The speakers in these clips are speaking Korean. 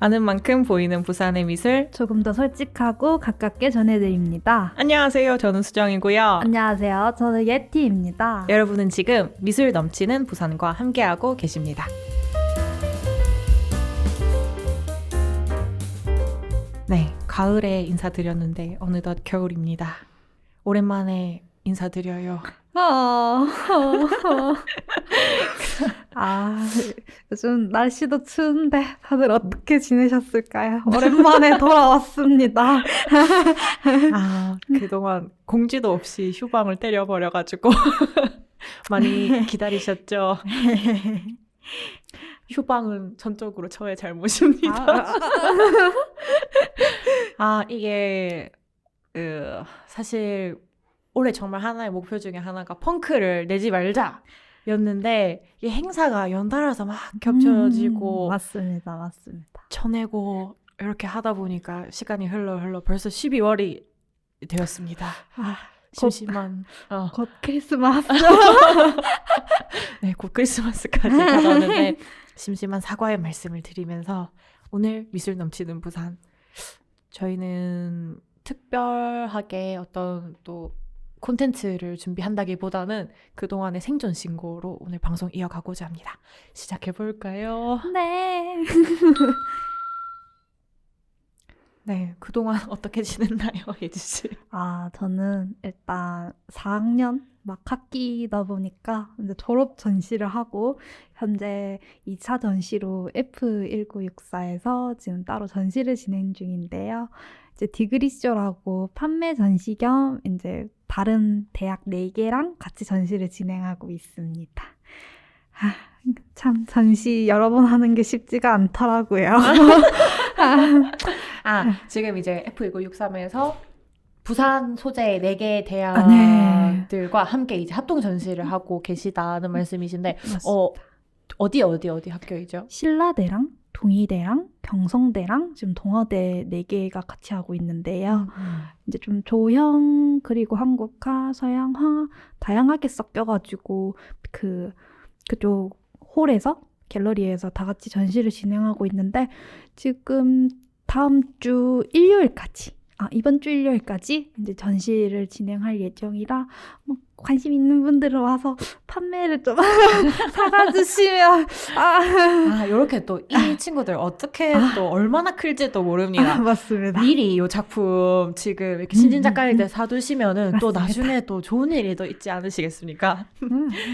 아는 만큼 보이는 부산의 미술. 조금 더 솔직하고 가깝게 전해드립니다. 안녕하세요. 저는 수정이고요. 안녕하세요. 저는 예티입니다. 여러분은 지금 미술 넘치는 부산과 함께하고 계십니다. 네, 가을에 인사드렸는데 어느덧 겨울입니다. 오랜만에 인사드려요. 요즘 날씨도 추운데 다들 어떻게 지내셨을까요? 오랜만에 돌아왔습니다. 그동안 공지도 없이 휴방을 때려버려가지고 많이 기다리셨죠? 휴방은 전적으로 저의 잘못입니다. 이게 사실 올해 정말 하나의 목표 중에 하나가 펑크를 내지 말자 였는데 이 행사가 연달아서 막 겹쳐지고 맞습니다. 쳐내고 이렇게 하다 보니까 시간이 흘러 벌써 12월이 되었습니다. 심심한 곧 크리스마스. 네, 곧 크리스마스까지 다가오는데 심심한 사과의 말씀을 드리면서 오늘 미술 넘치는 부산, 저희는 특별하게 어떤 또 콘텐츠를 준비한다기보다는 그동안의 생존 신고로 오늘 방송 이어가고자 합니다. 시작해볼까요? 네. 네, 그동안 어떻게 지냈나요, 예지씨? 저는 일단 4학년 막 학기다 보니까 이제 졸업 전시를 하고 현재 2차 전시로 F1964에서 지금 따로 전시를 진행 중인데요. 이제 디그리쇼라고 판매 전시 겸 이제 다른 대학 4개랑 같이 전시를 진행하고 있습니다. 참 전시 여러 번 하는 게 쉽지가 않더라고요. 지금 이제 F1963에서 부산 소재 4개 대학들과 함께 이제 합동 전시를 하고 계시다는 말씀이신데, 어디 학교이죠? 신라대랑 동의대랑 경성대랑 지금 동아대 4개가 같이 하고 있는데요. 이제 좀 조형 그리고 한국화, 서양화 다양하게 섞여가지고 그쪽 홀에서 갤러리에서 다 같이 전시를 진행하고 있는데 지금 다음 주 일요일까지 이번 주 일요일까지 이제 전시를 진행할 예정이라 관심 있는 분들은 와서 판매를 좀 사가주시면 이렇게 또 이 친구들 어떻게 또 얼마나 클지도 모릅니다. 맞습니다. 미리 이 작품 지금 이렇게 신진 작가님들 사두시면은 또 맞습니다. 나중에 또 좋은 일이 더 있지 않으시겠습니까?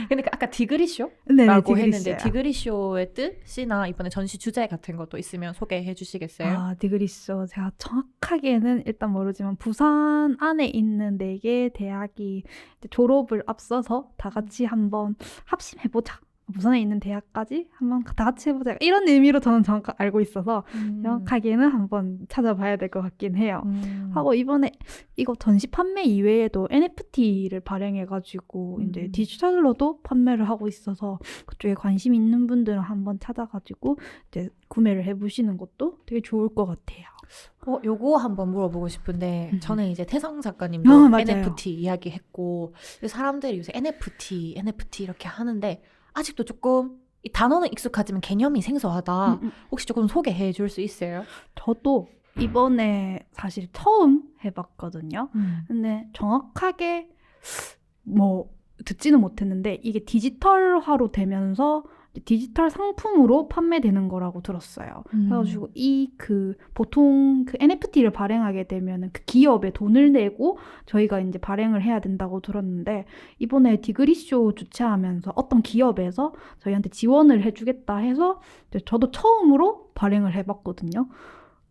근데 아까 디그리쇼라고 네네, 했는데 디그리쇼의 뜻이나 이번에 전시 주제 같은 것도 있으면 소개해 주시겠어요? 디그리쇼 제가 정확하게는 일단 모르지만 부산 안에 있는 4개 대학이 졸업을 앞서서 다 같이 한번 합심해보자. 부산에 있는 대학까지 한번 다 같이 해보자. 이런 의미로 저는 정확히 알고 있어서 정확하게는 한번 찾아봐야 될 것 같긴 해요. 하고 이번에 이거 전시 판매 이외에도 NFT를 발행해가지고 이제 디지털로도 판매를 하고 있어서 그쪽에 관심 있는 분들은 한번 찾아가지고 이제 구매를 해보시는 것도 되게 좋을 것 같아요. 요거 한번 물어보고 싶은데 저는 이제 태성 작가님도 맞아요. NFT 이야기했고 사람들이 요새 NFT 이렇게 하는데 아직도 조금 이 단어는 익숙하지만 개념이 생소하다. 혹시 조금 소개해 줄 수 있어요? 저도 이번에 사실 처음 해봤거든요. 근데 정확하게 듣지는 못했는데 이게 디지털화로 되면서 디지털 상품으로 판매되는 거라고 들었어요. 그래가지고 보통 NFT를 발행하게 되면 그 기업에 돈을 내고 저희가 이제 발행을 해야 된다고 들었는데 이번에 디그리쇼 주최하면서 어떤 기업에서 저희한테 지원을 해주겠다 해서 저도 처음으로 발행을 해봤거든요.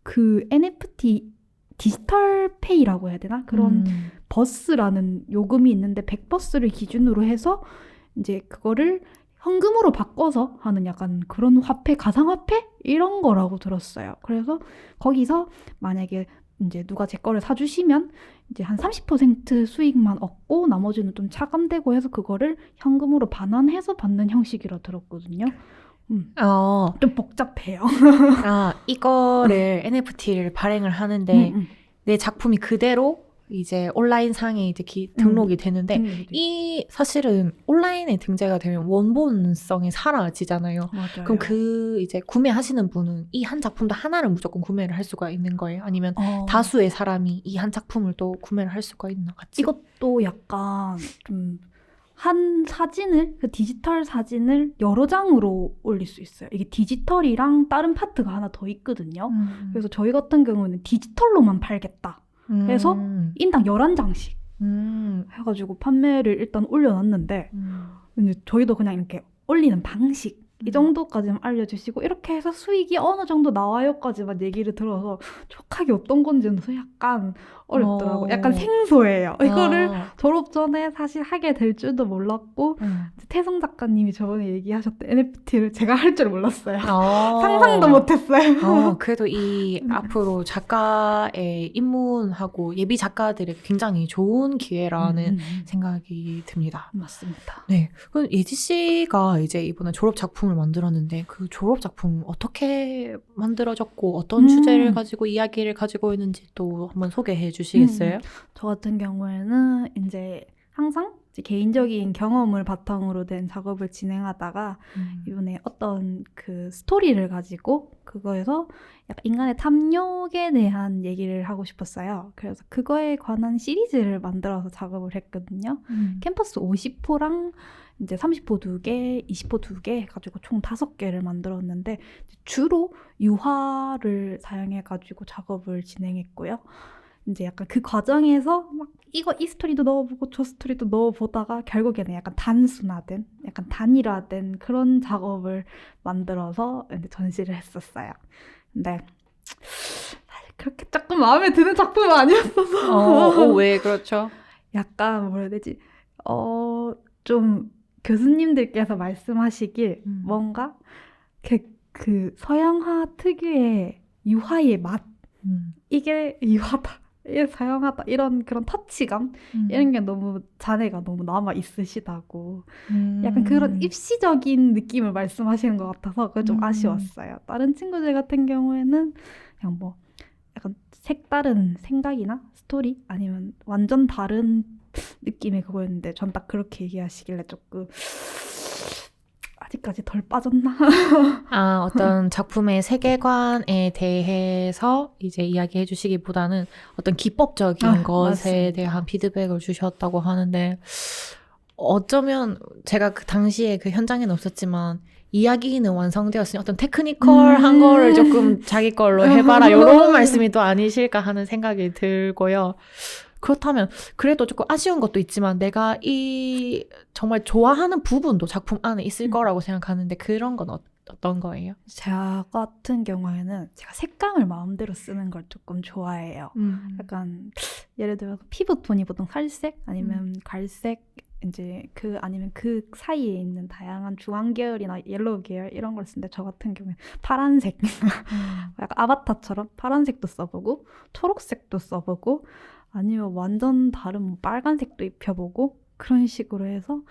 그 NFT 디지털 페이라고 해야 되나? 그런 버스라는 요금이 있는데 100버스를 기준으로 해서 이제 그거를 현금으로 바꿔서 하는 약간 그런 화폐, 가상화폐? 이런 거라고 들었어요. 그래서 거기서 만약에 이제 누가 제 거를 사주시면 이제 한 30% 수익만 얻고 나머지는 좀 차감되고 해서 그거를 현금으로 반환해서 받는 형식이라 들었거든요. 좀 복잡해요. 이거를 NFT를 발행을 하는데 내 작품이 그대로 이제 온라인 상에 이제 등록이 되는데 등록이 이 사실은 온라인에 등재가 되면 원본성이 사라지잖아요. 맞아요. 그럼 그 이제 구매하시는 분은 이 한 작품도 하나를 무조건 구매를 할 수가 있는 거예요? 아니면 다수의 사람이 이 한 작품을 또 구매를 할 수가 있나 같이? 이것도 약간 좀 한 사진을, 그 디지털 사진을 여러 장으로 올릴 수 있어요. 이게 디지털이랑 다른 파트가 하나 더 있거든요. 그래서 저희 같은 경우는 디지털로만 팔겠다. 그래서 인당 11장씩 해가지고 판매를 일단 올려놨는데 이제 저희도 그냥 이렇게 올리는 방식 이 정도까지만 알려주시고 이렇게 해서 수익이 어느 정도 나와요까지만 얘기를 들어서 정확하게 어떤 건지는 약간 어렵더라고요. 약간 생소해요. 이거를 졸업 전에 사실 하게 될 줄도 몰랐고 태성 작가님이 저번에 얘기하셨던 NFT를 제가 할 줄 몰랐어요. 상상도 못했어요. 그래도 이 앞으로 작가의 입문하고 예비 작가들에게 굉장히 좋은 기회라는 생각이 듭니다. 맞습니다. 네, 그럼 예지 씨가 이제 이번에 졸업 작품을 만들었는데 그 졸업 작품 어떻게 만들어졌고 어떤 주제를 가지고 이야기를 가지고 있는지 또 한번 소개해 주시겠어요? 저 같은 경우에는 이제 항상 이제 개인적인 경험을 바탕으로 된 작업을 진행하다가 이번에 어떤 그 스토리를 가지고 그거에서 약간 인간의 탐욕에 대한 얘기를 하고 싶었어요. 그래서 그거에 관한 시리즈를 만들어서 작업을 했거든요. 캠퍼스 50호랑 이제 30호 2개, 20호 2개 해가지고 총 5개를 만들었는데 주로 유화를 사용해가지고 작업을 진행했고요. 이제 약간 그 과정에서 막 이 스토리도 넣어보고 저 스토리도 넣어보다가 결국에는 약간 단순화된, 약간 단일화된 그런 작업을 만들어서 이제 전시를 했었어요. 근데 사실 그렇게 조금 마음에 드는 작품은 아니었어서. 왜 그렇죠? 약간 뭐라 해야 되지? 좀 교수님들께서 말씀하시길 뭔가 그 서양화 특유의 유화의 맛 이게 유화다. 사용하다 이런 그런 터치감 이런 게 너무 자네가 너무 남아 있으시다고 약간 그런 입시적인 느낌을 말씀하시는 것 같아서 그게 좀 아쉬웠어요. 다른 친구들 같은 경우에는 그냥 뭐 약간 색다른 생각이나 스토리 아니면 완전 다른 느낌의 그거였는데 전 딱 그렇게 얘기하시길래 조금 아직까지 덜 빠졌나? 어떤 작품의 세계관에 대해서 이제 이야기해 주시기보다는 어떤 기법적인 것에 맞습니다. 대한 피드백을 주셨다고 하는데 어쩌면 제가 그 당시에 그 현장에는 없었지만 이야기는 완성되었으니 어떤 테크니컬한 거를 조금 자기 걸로 해봐라 이런 말씀이 또 아니실까 하는 생각이 들고요. 그렇다면 그래도 조금 아쉬운 것도 있지만 내가 이 정말 좋아하는 부분도 작품 안에 있을 거라고 생각하는데 그런 건 어떤 거예요? 저 같은 경우에는 제가 색감을 마음대로 쓰는 걸 조금 좋아해요. 약간 예를 들어서 피부톤이 보통 살색 아니면 갈색 이제 아니면 그 사이에 있는 다양한 주황 계열이나 옐로우 계열 이런 걸 쓰는데 저 같은 경우에 파란색 약간 아바타처럼 파란색도 써보고 초록색도 써보고 아니면 완전 다른 뭐 빨간색도 입혀보고 그런 식으로 해서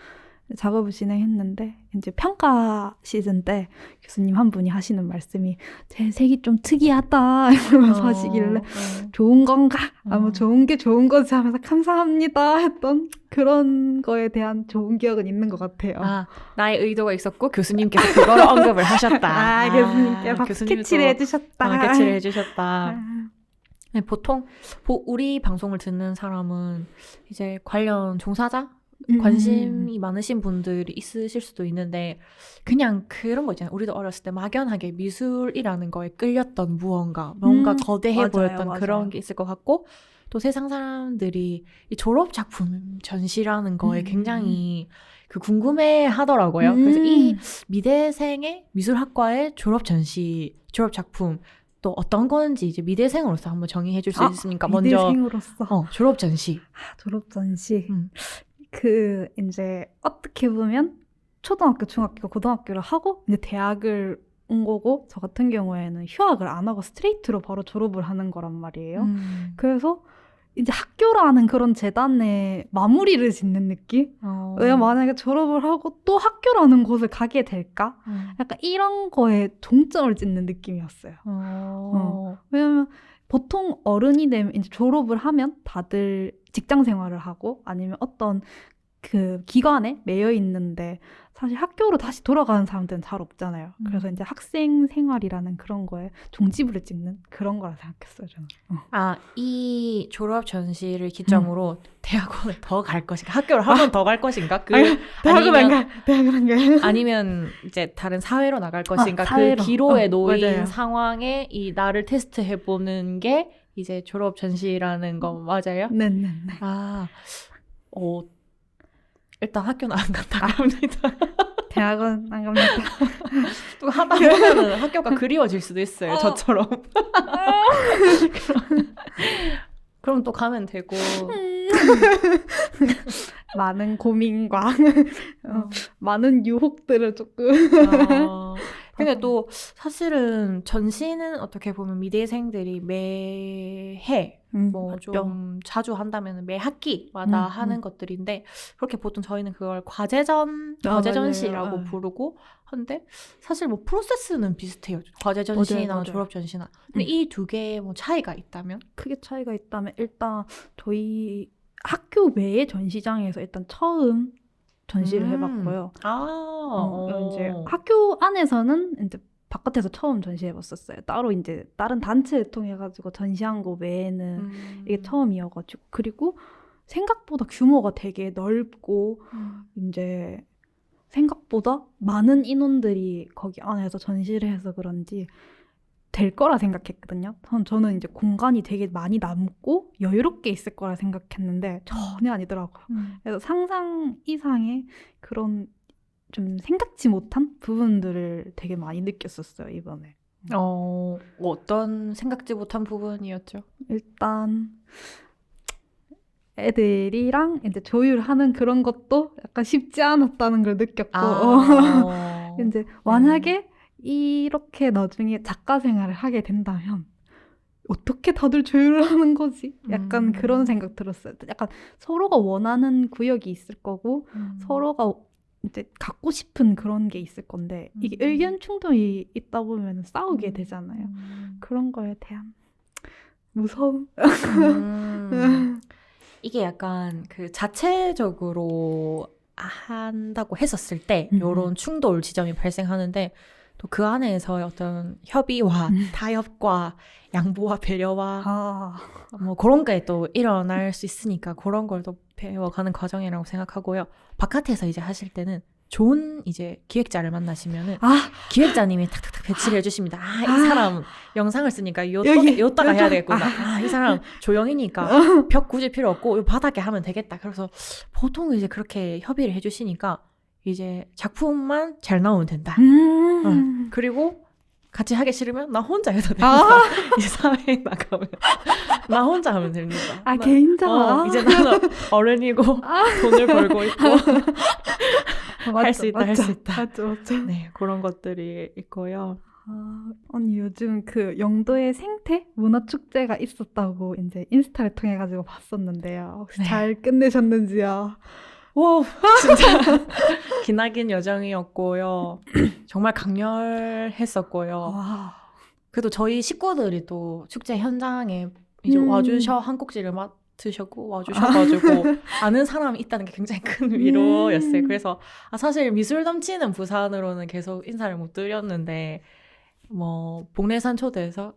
작업을 진행했는데 이제 평가 시즌 때 교수님 한 분이 하시는 말씀이 제 색이 좀 특이하다 이러면서 하시길래 좋은 건가? 뭐 좋은 게 좋은 거지 하면서 감사합니다 했던 그런 거에 대한 좋은 기억은 있는 것 같아요. 나의 의도가 있었고 교수님께서 그걸 언급을 하셨다. 교수님께서 스케치를 해주셨다. 스케치를 해주셨다. 네, 보통 우리 방송을 듣는 사람은 이제 관련 종사자? 관심이 많으신 분들이 있으실 수도 있는데 그냥 그런 거 있잖아요. 우리도 어렸을 때 막연하게 미술이라는 거에 끌렸던 무언가 뭔가 거대해 보였던 그런 게 있을 것 같고 또 세상 사람들이 이 졸업 작품 전시라는 거에 굉장히 그 궁금해 하더라고요. 그래서 이 미대생의 미술학과의 졸업 전시, 졸업 작품 또 어떤 건지 이제 미대생으로서 한번 정의해 줄 수 있습니까? 미대생으로서 졸업 전시. 졸업 전시. 그 이제 어떻게 보면 초등학교, 중학교, 고등학교를 하고 이제 대학을 온 거고 저 같은 경우에는 휴학을 안 하고 스트레이트로 바로 졸업을 하는 거란 말이에요. 그래서 이제 학교라는 그런 재단에 마무리를 짓는 느낌? 내가 만약에 졸업을 하고 또 학교라는 곳을 가게 될까? 약간 이런 거에 종점을 찍는 느낌이었어요. 왜냐면 보통 어른이 되면 이제 졸업을 하면 다들 직장 생활을 하고 아니면 어떤 그 기관에 매여 있는데 사실 학교로 다시 돌아가는 사람들은 잘 없잖아요. 그래서 이제 학생 생활이라는 그런 거에 종지부를 찍는 그런 거라 생각했어요, 저는. 아, 이 졸업 전시를 기점으로 대학원을 더 갈 것인가? 학교를 한 번 더 갈 것인가? 대학은 안 가. 대학은 안 가. 아니면 이제 다른 사회로 나갈 것인가? 사회로. 그 기로에 놓인 맞아요. 상황에 이 나를 테스트해보는 게 이제 졸업 전시라는 거 맞아요? 네네네. 아, 일단 학교는 안 간다고 합니다. 대학은 안 갑니다. 또 하다 보면은 학교가 그리워질 수도 있어요. 저처럼. 그럼 또 가면 되고. 많은 고민과 많은 유혹들을 조금. 근데 또 사실은 전시는 어떻게 보면 미대생들이 매해 뭐 좀 자주 한다면 매 학기마다 하는 것들인데 그렇게 보통 저희는 그걸 과제전시라고 부르고 하는데 사실 뭐 프로세스는 비슷해요. 과제전시나 맞아요. 졸업전시나. 근데 이 두 개의 뭐 차이가 있다면? 크게 차이가 있다면 일단 저희 학교 외의 전시장에서 일단 처음 전시를 해봤고요. 이제 학교 안에서는 이제 바깥에서 처음 전시해봤었어요. 따로 이제 다른 단체를 통해 가지고 전시한 거 외에는 이게 처음이어가지고 그리고 생각보다 규모가 되게 넓고 이제 생각보다 많은 인원들이 거기 안에서 전시를 해서 그런지 될 거라 생각했거든요. 저는 이제 공간이 되게 많이 남고 여유롭게 있을 거라 생각했는데 전혀 아니더라고요. 그래서 상상 이상의 그런 좀 생각지 못한 부분들을 되게 많이 느꼈었어요, 이번에. 어떤 생각지 못한 부분이었죠? 일단 애들이랑 이제 조율하는 그런 것도 약간 쉽지 않았다는 걸 느꼈고 이제 만약에 이렇게 나중에 작가 생활을 하게 된다면 어떻게 다들 조율을 하는 거지? 약간 그런 생각 들었어요. 약간 서로가 원하는 구역이 있을 거고 서로가 이제 갖고 싶은 그런 게 있을 건데 이게 의견 충돌이 있다 보면 싸우게 되잖아요. 그런 거에 대한 무서움. 이게 약간 그 자체적으로 한다고 했었을 때 이런 충돌 지점이 발생하는데 또 그 안에서의 어떤 협의와 타협과 양보와 배려와 뭐 그런 게 또 일어날 수 있으니까 그런 걸 또 배워가는 과정이라고 생각하고요. 바깥에서 이제 하실 때는 좋은 이제 기획자를 만나시면은 기획자님이 탁탁탁 배치를 해주십니다. 이 사람 영상을 쓰니까 요따가 해야 되겠구나. 이 사람 조형이니까 벽 굳이 필요 없고 요 바닥에 하면 되겠다. 그래서 보통 이제 그렇게 협의를 해주시니까 이제 작품만 잘 나오면 된다. 그리고 같이 하기 싫으면 나 혼자 해도 된다. 이제 사회에 나가면 나 혼자 하면 됩니다. 개인적으로 이제 나는 어른이고 돈을 벌고 있고 할 수 있다. 맞죠. 네, 그런 것들이 있고요. 언니 요즘 그 영도에 생태 문화축제가 있었다고 이제 인스타를 통해 가지고 봤었는데요. 혹시 잘 끝내셨는지요? 와, 진짜 기나긴 여정이었고요. 정말 강렬했었고요. 그래도 저희 식구들이 또 축제 현장에 이제 한 꼭지를 맡으셨고 와주셔가지고 아는 사람이 있다는 게 굉장히 큰 위로였어요. 그래서 사실 미술 넘치는 부산으로는 계속 인사를 못 드렸는데 뭐 복례산 출장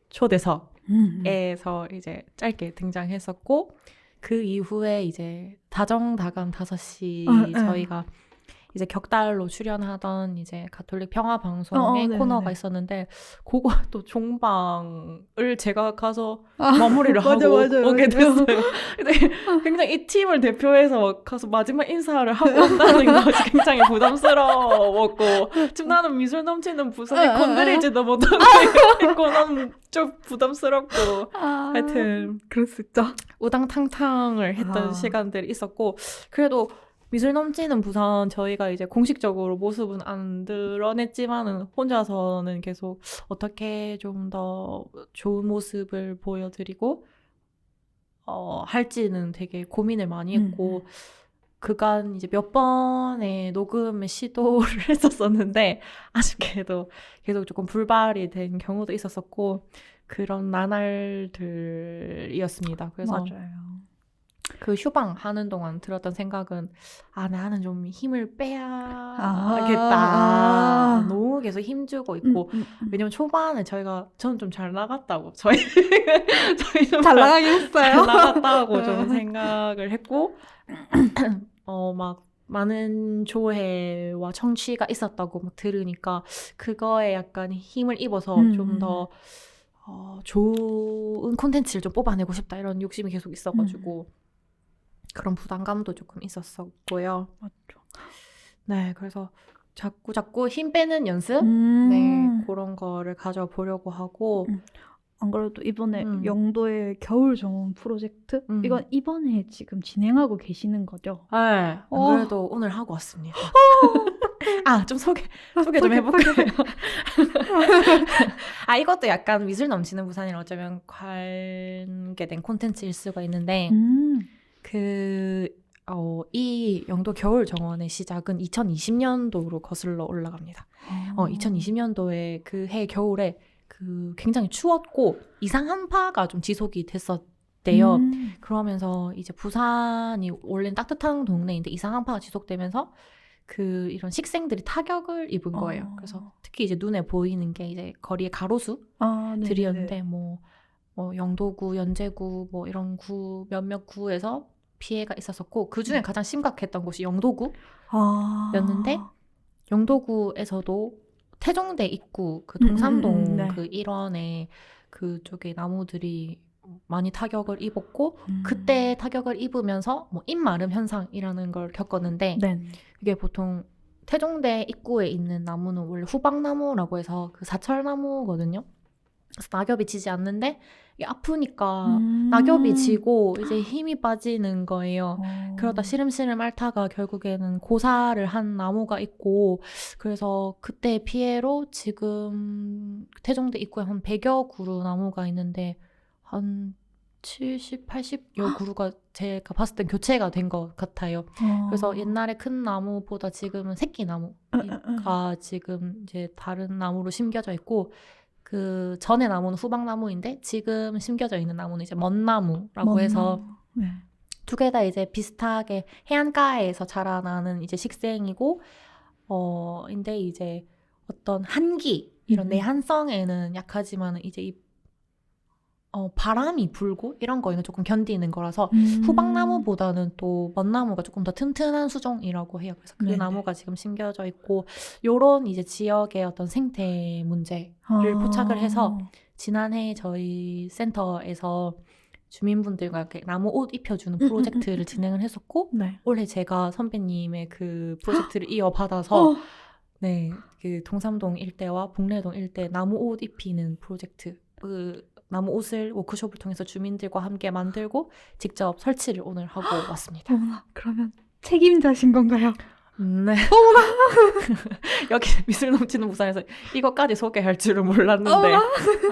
초대석에서 이제 짧게 등장했었고 그 이후에 이제 다정다감 5시 저희가 이제 격달로 출연하던 이제 가톨릭 평화 방송의 코너가 있었는데 그거 또 종방을 제가 가서 마무리를 하고 오게 됐어요. 근데 굉장히 이 팀을 대표해서 가서 마지막 인사를 하고 온다는 것이 굉장히 부담스러웠고 지금 나는 미술 넘치는 부산에 건드리지도 못하고 있고 나는 좀 부담스럽고 하여튼 그럴 수 있죠. 우당탕탕을 했던 시간들이 있었고 그래도 미술 넘치는 부산 저희가 이제 공식적으로 모습은 안 드러냈지만은 혼자서는 계속 어떻게 좀 더 좋은 모습을 보여드리고 할지는 되게 고민을 많이 했고 그간 이제 몇 번의 녹음의 시도를 했었었는데 아쉽게도 계속 조금 불발이 된 경우도 있었었고 그런 나날들이었습니다. 그래서 맞아요. 그 휴방 하는 동안 들었던 생각은 나는 좀 힘을 빼야겠다. 너무 계속 힘주고 있고 왜냐면 초반에 저는 좀 잘 나갔다고 저희 좀 잘 나가긴 했어요. 잘 나갔다고 좀 생각을 했고 막 많은 조회와 청취가 있었다고 막 들으니까 그거에 약간 힘을 입어서 좀 더 좋은 콘텐츠를 좀 뽑아내고 싶다 이런 욕심이 계속 있어가지고 그런 부담감도 조금 있었었고요. 맞죠. 네, 그래서 자꾸 힘 빼는 연습? 네, 그런 거를 가져보려고 하고 안 그래도 이번에 영도의 겨울 정원 프로젝트 이건 이번에 지금 진행하고 계시는 거죠? 네, 안 그래도 오늘 하고 왔습니다. 좀 소개 좀 해볼까요? 이것도 약간 미술 넘치는 부산이랑 어쩌면 관계된 콘텐츠일 수가 있는데 이 영도 겨울 정원의 시작은 2020년도로 거슬러 올라갑니다. 2020년도에 그 해 겨울에 그 굉장히 추웠고 이상 한파가 좀 지속이 됐었대요. 그러면서 이제 부산이 원래는 따뜻한 동네인데 이상 한파가 지속되면서 그 이런 식생들이 타격을 입은 거예요. 그래서 특히 이제 눈에 보이는 게 이제 거리의 가로수들이었는데 뭐 영도구, 연제구 뭐 이런 구 몇몇 구에서 피해가 있었었고 그 중에 가장 심각했던 곳이 영도구였는데 영도구에서도 태종대 입구 그 동삼동 그 일원에 그쪽에 나무들이 많이 타격을 입었고 그때 타격을 입으면서 뭐 입마름 현상이라는 걸 겪었는데 이게 보통 태종대 입구에 있는 나무는 원래 후박나무라고 해서 그 사철나무거든요. 그래서 낙엽이 지지 않는데 이게 아프니까 낙엽이 지고 이제 힘이 빠지는 거예요. 그러다 시름시름 앓다가 결국에는 고사를 한 나무가 있고 그래서 그때 피해로 지금 태종대 입구에 한 100여 그루 나무가 있는데 한 70, 80여 그루가 제가 봤을 땐 교체가 된 것 같아요. 그래서 옛날에 큰 나무보다 지금은 새끼 나무가 지금 이제 다른 나무로 심겨져 있고 그 전에 나무는 후박나무인데 지금 심겨져 있는 나무는 이제 먼나무라고 해서 두 개 다 이제 비슷하게 해안가에서 자라나는 이제 식생이고 근데 이제 어떤 한기 이런 내한성에는 약하지만은 이제 이 바람이 불고 이런 거에는 조금 견디는 거라서 후박나무보다는 또 먼나무가 조금 더 튼튼한 수종이라고 해요. 그래서 그 나무가 지금 심겨져 있고 요런 이제 지역의 어떤 생태 문제를 포착을 해서 지난해 저희 센터에서 주민분들과 이렇게 나무 옷 입혀주는 프로젝트를 진행을 했었고 올해 제가 선배님의 그 프로젝트를 이어받아서 그 동삼동 일대와 복례동 일대 나무 옷 입히는 프로젝트 나무 옷을 워크숍을 통해서 주민들과 함께 만들고 직접 설치를 오늘 하고 왔습니다. 어머나, 그러면 책임자신 건가요? 네. 여기 미술 넘치는 부산에서 이것까지 소개할 줄은 몰랐는데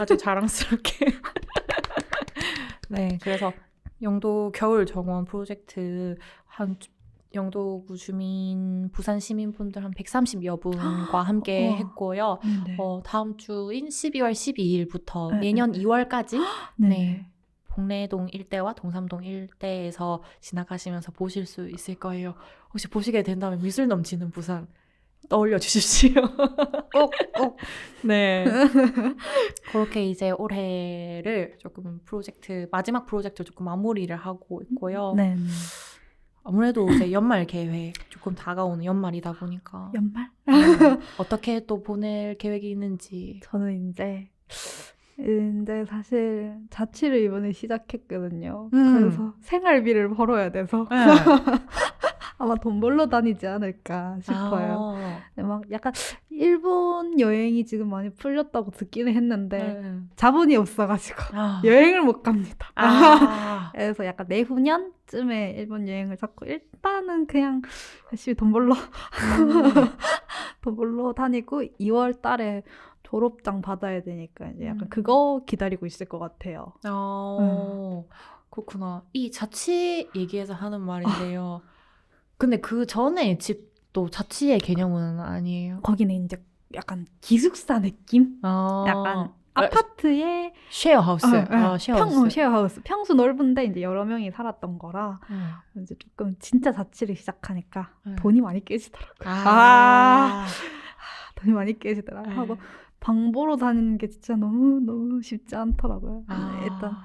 아주 자랑스럽게. 네, 그래서 영도 겨울 정원 프로젝트 한 영도구 주민, 부산 시민분들 한 130여 분과 함께 했고요. 다음 주인 12월 12일부터 내년 2월까지 복례동 일대와 동삼동 일대에서 지나가시면서 보실 수 있을 거예요. 혹시 보시게 된다면 미술 넘치는 부산 떠올려 주십시오. 꼭. 네. 그렇게 이제 올해를 조금 마지막 프로젝트를 조금 마무리를 하고 있고요. 아무래도 이제 연말 계획 조금 다가오는 연말이다 보니까 연말? 어떻게 또 보낼 계획이 있는지. 저는 이제 사실 자취를 이번에 시작했거든요. 그래서 생활비를 벌어야 돼서 아마 돈 벌러 다니지 않을까 싶어요. 막 약간 일본 여행이 지금 많이 풀렸다고 듣기는 했는데 자본이 없어가지고 여행을 못 갑니다. 그래서 약간 내후년쯤에 일본 여행을 잡고 일단은 그냥 열심히 돈 벌러 다니고 2월 달에 졸업장 받아야 되니까 이제 약간 그거 기다리고 있을 것 같아요. 그렇구나. 이 자취 얘기해서 하는 말인데요. 근데 그 전에 집도 자취의 개념은 아니에요. 거기는 이제 약간 기숙사 느낌? 아, 약간 아파트에 쉐어하우스. 쉐어하우스. 쉐어하우스. 평수 넓은데 이제 여러 명이 살았던 거라 이제 조금 진짜 자취를 시작하니까 돈이 많이 깨지더라고요. 돈이 많이 깨지더라고요. 하고 방 보러 다니는 게 진짜 너무 쉽지 않더라고요. 일단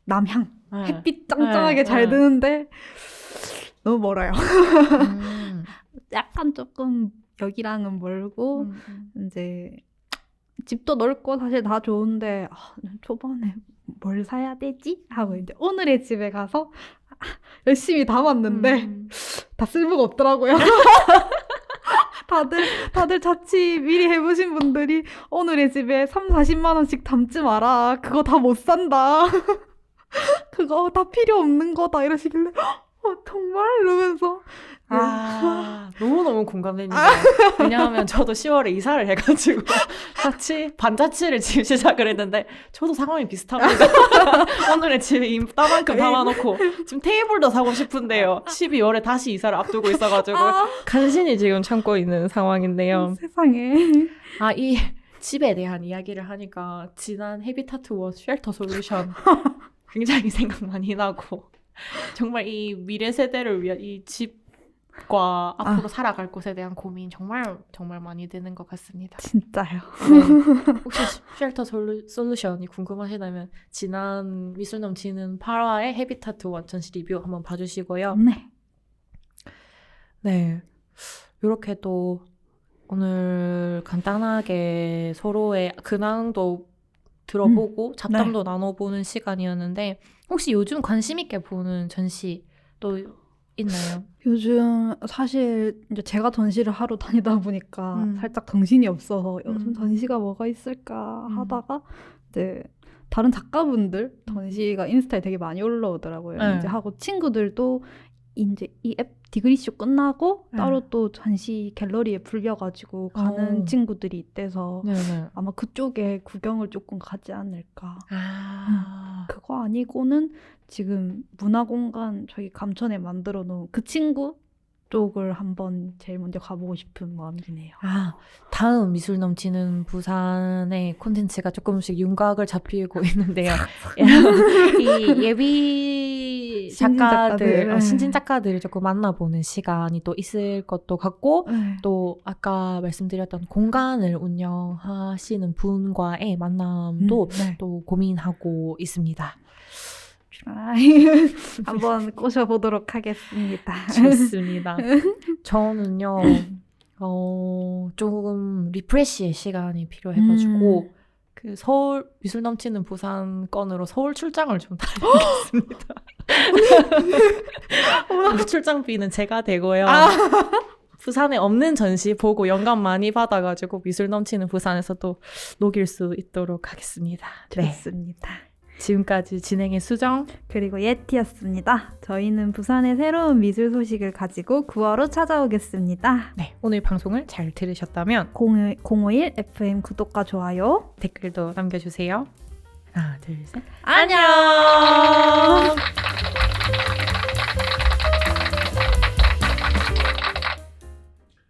남향 햇빛 짱짱하게 잘 드는데 너무 멀어요. 약간 조금 여기랑은 멀고 이제 집도 넓고 사실 다 좋은데 초반에 뭘 사야 되지? 하고 이제 오늘의 집에 가서 열심히 담았는데 다 쓸모가 없더라고요. 다들 자취 미리 해보신 분들이 오늘의 집에 30-40만 원씩 담지 마라. 그거 다 못 산다. 그거 다 필요 없는 거다. 이러시길래 정말? 이러면서 너무너무 공감됩니다. 왜냐하면 저도 10월에 이사를 해가지고 반자취를 지금 시작을 했는데 저도 상황이 비슷합니다. 오늘의 집에 이따만큼 담아놓고 지금 테이블도 사고 싶은데요. 12월에 다시 이사를 앞두고 있어가지고 간신히 지금 참고 있는 상황인데요. 세상에. 이 집에 대한 이야기를 하니까 지난 헤비타트 워 쉘터 솔루션 굉장히 생각 많이 나고 정말 이 미래 세대를 위한 이 집과 앞으로 살아갈 곳에 대한 고민 정말 많이 되는 것 같습니다. 진짜요. 네. 혹시 쉘터 솔루션이 궁금하시다면 지난 미술 넘치는 8화의 헤비타트 원천시 리뷰 한번 봐주시고요. 네. 이렇게 또 오늘 간단하게 서로의 근황도 들어보고 잡담도 나눠보는 시간이었는데 혹시 요즘 관심 있게 보는 전시 또 있나요? 요즘 사실 이제 제가 전시를 하러 다니다 보니까 살짝 정신이 없어서 요즘 전시가 뭐가 있을까 하다가 이제 다른 작가분들 전시가 인스타에 되게 많이 올라오더라고요. 이제 하고 친구들도 이제 이 앱 디그리쇼 끝나고 따로 또 전시 갤러리에 불려가지고 가는 친구들이 있대서 아마 그쪽에 구경을 조금 가지 않을까. 그거 아니고는 지금 문화공간 저기 감천에 만들어 놓은 그 친구 쪽을 한번 제일 먼저 가보고 싶은 마음이네요. 다음 미술 넘치는 부산의 콘텐츠가 조금씩 윤곽을 잡히고 있는데요. 이 예비 작가들, 신진 작가들을 조금 만나보는 시간이 또 있을 것도 같고 또 아까 말씀드렸던 공간을 운영하시는 분과의 만남도 또 고민하고 있습니다. 한번 꼬셔보도록 하겠습니다. 좋습니다. 저는요, 조금 리프레시의 시간이 필요해가지고, 그 서울, 미술 넘치는 부산 건으로 서울 출장을 좀 다녀오겠습니다. 출장비는 제가 되고요. 부산에 없는 전시 보고 영감 많이 받아가지고 미술 넘치는 부산에서도 녹일 수 있도록 하겠습니다. 좋습니다. 지금까지 진행의 수정 그리고 예티였습니다. 저희는 부산의 새로운 미술 소식을 가지고 9화로 찾아오겠습니다. 네, 오늘 방송을 잘 들으셨다면 051 FM 구독과 좋아요 댓글도 남겨주세요. 하나, 둘, 셋. 안녕.